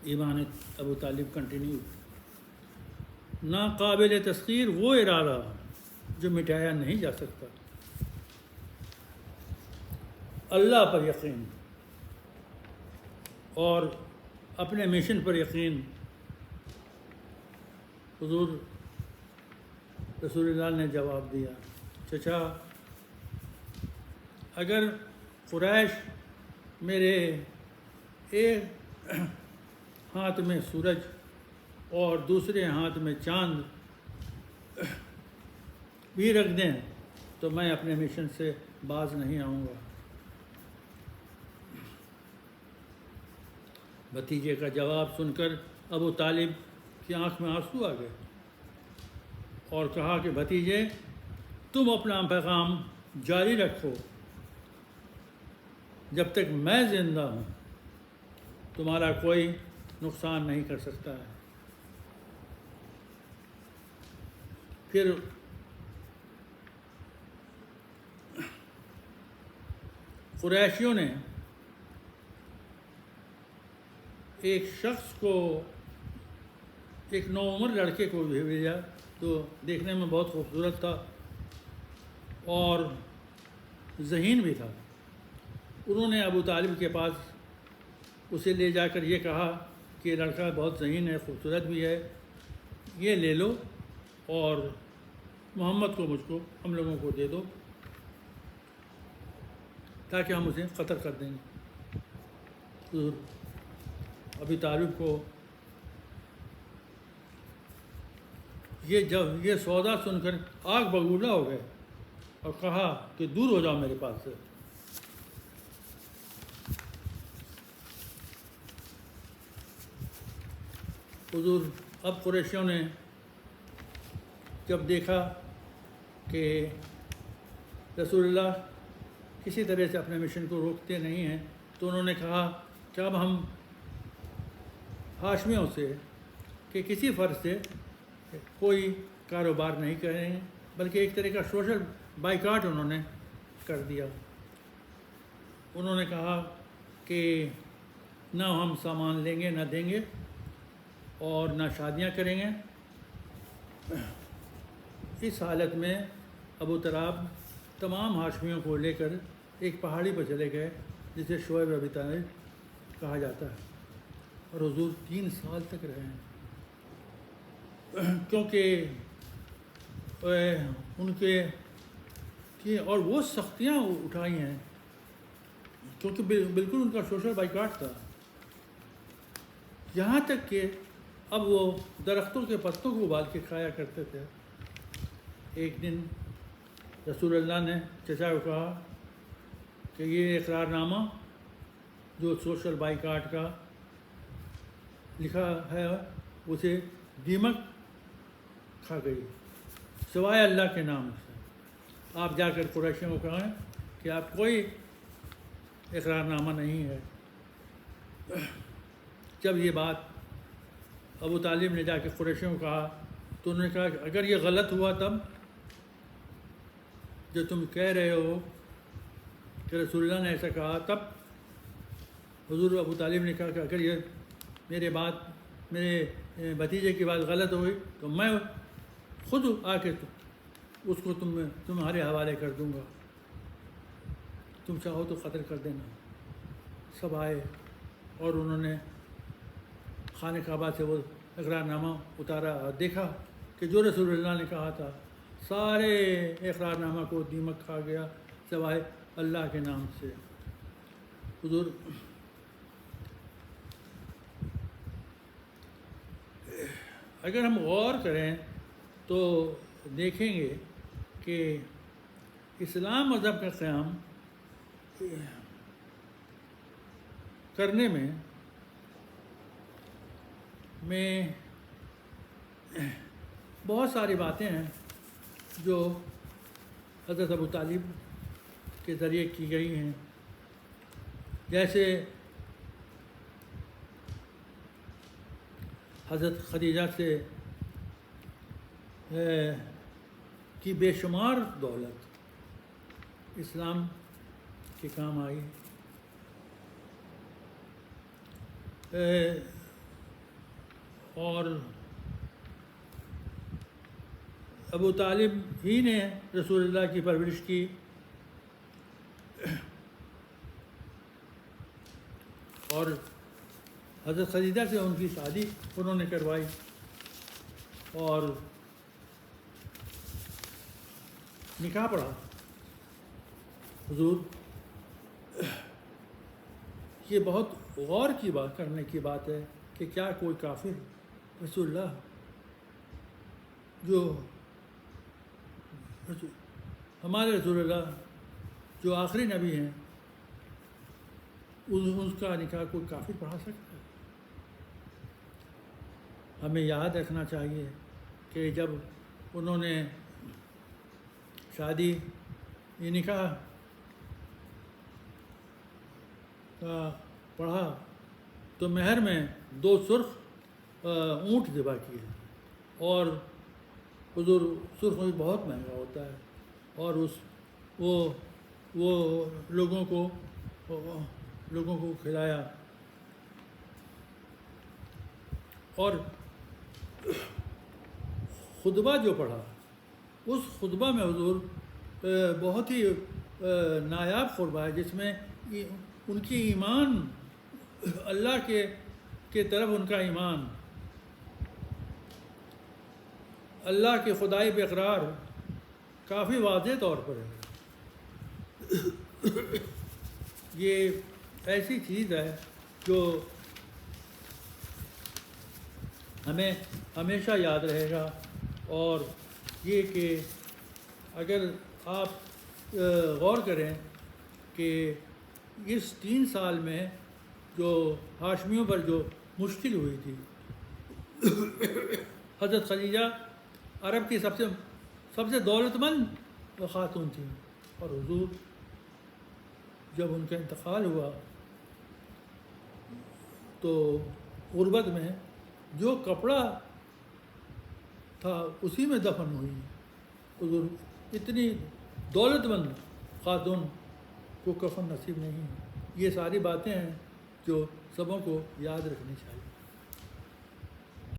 ایمان ابو طالب کنٹینیو، ناقابل تسخیر وہ ارادہ جو مٹایا نہیں جا سکتا، اللہ پر یقین اور اپنے مشن پر یقین۔ حضور رسول اللہ نے جواب دیا، چچا اگر قریش میرے ایک ہاتھ میں سورج اور دوسرے ہاتھ میں چاند بھی رکھ دیں تو میں اپنے مشن سے باز نہیں آؤں گا۔ بھتیجے کا جواب سن کر ابو طالب کی آنکھ میں آنسو آ گئے اور کہا کہ بھتیجے تم اپنا پیغام جاری رکھو، جب تک میں زندہ ہوں تمہارا کوئی نقصان نہیں کر سکتا ہے۔ پھر قریشیوں نے ایک شخص کو، ایک نوعمر لڑکے کو بھیجا تو دیکھنے میں بہت خوبصورت تھا اور ذہین بھی تھا۔ انہوں نے ابو طالب کے پاس اسے لے جا کر یہ کہا کہ یہ لڑکا بہت ذہین ہے، خوبصورت بھی ہے، یہ لے لو اور محمد کو، مجھ کو، ہم لوگوں کو دے دو تاکہ ہم اسے قتل کر دیں گے۔ ابی طالب کو یہ سودا سن کر آگ بگولا ہو گئے اور کہا کہ دور ہو جاؤ میرے پاس سے۔ حضور اب قریشیوں نے جب دیکھا کہ رسول اللہ کسی طرح سے اپنے مشن کو روکتے نہیں ہیں تو انہوں نے کہا کہ اب ہم ہاشمیوں سے کہ کسی فرد سے کوئی کاروبار نہیں کریں گے، بلکہ ایک طرح کا سوشل بائیکاٹ انہوں نے کر دیا۔ انہوں نے کہا کہ نہ ہم سامان لیں گے، نہ دیں گے، اور نہ شادیاں کریں گے۔ اس حالت میں ابو طالب تمام ہاشمیوں کو لے کر ایک پہاڑی پر چلے گئے جسے شعیب ابی طالب کہا جاتا ہے، اور حضور 3 سال تک رہے ہیں، کیونکہ ان کے اور وہ سختیاں اٹھائی ہیں کیونکہ بالکل ان کا سوشل بائیکاٹ تھا، یہاں تک کہ اب وہ درختوں کے پتوں کو ابال کے کھایا کرتے تھے۔ ایک دن رسول اللہ نے چچا کو کہا کہ یہ اقرار نامہ جو سوشل بائیکاٹ کا لکھا ہے اسے دیمک کھا گئی سوائے اللہ کے نام سے، آپ جا کر قریشیوں کو کہیں کہ آپ کوئی اقرار نامہ نہیں ہے۔ جب یہ بات ابو طالب نے جا کے قریشیوں کو کہا تو انہوں نے کہا کہ اگر یہ غلط ہوا تب جو تم کہہ رہے ہو کہ رسول اللہ نے ایسا کہا، تب حضور ابو طالب نے کہا کہ اگر یہ میرے بھتیجے کی بات غلط ہوئی تو میں خود آ کے اس کو تمہارے حوالے کر دوں گا، تم چاہو تو قتل کر دینا۔ سب آئے اور انہوں نے خانہ کعبہ سے وہ اقرار نامہ اتارا اور دیکھا کہ جو رسول اللہ نے کہا تھا سارے اقرار نامہ کو دیمک کھا گیا سوائے اللہ کے نام سے۔ حضور اگر ہم غور کریں تو دیکھیں گے کہ اسلام مذہب کا قیام کرنے میں بہت ساری باتیں ہیں جو حضرت ابو طالب کے ذریعے کی گئی ہیں، جیسے حضرت خدیجہ سے کی بے شمار دولت اسلام کے کام آئی۔ اور ابو طالب ہی نے رسول اللہ کی پرورش کی، اور حضرت خدیجہ سے ان کی شادی انہوں نے کروائی، اور نکاح پڑھا۔ حضور یہ بہت غور کی بات کرنے کی بات ہے کہ کیا کوئی کافر رسول اللہ جو ہمارے رسول اللہ جو آخری نبی ہیں اس کا نکاح کوئی کافر پڑھا سکتا ہے؟ ہمیں یاد رکھنا چاہیے کہ جب انہوں نے شادی یہ نکاح کا پڑھا تو مہر میں 2 سرخ اونٹ ذبح کیے، اور حضور سرخ اونٹ بہت مہنگا ہوتا ہے، اور وہ لوگوں کو کھلایا، اور خطبہ جو پڑھا اس خطبہ میں حضور بہت ہی نایاب خطبہ ہے، جس میں ان کی ایمان اللہ کے طرف ان کا ایمان، اللہ کے خدائی پہ اقرار کافی واضح طور پر ہے۔ یہ ایسی چیز ہے جو ہمیں ہمیشہ یاد رہے گا، اور یہ کہ اگر آپ غور کریں کہ اس 3 سال میں جو ہاشمیوں پر جو مشکل ہوئی تھی، حضرت خدیجہ عرب کی سب سے دولت مند خاتون تھیں، اور حضور جب ان کا انتقال ہوا تو غربت میں جو کپڑا تھا اسی میں دفن ہوئی۔ حضور اتنی دولت مند خاتون کو کفن نصیب نہیں ہے۔ یہ ساری باتیں ہیں جو سبوں کو یاد رکھنی چاہیے۔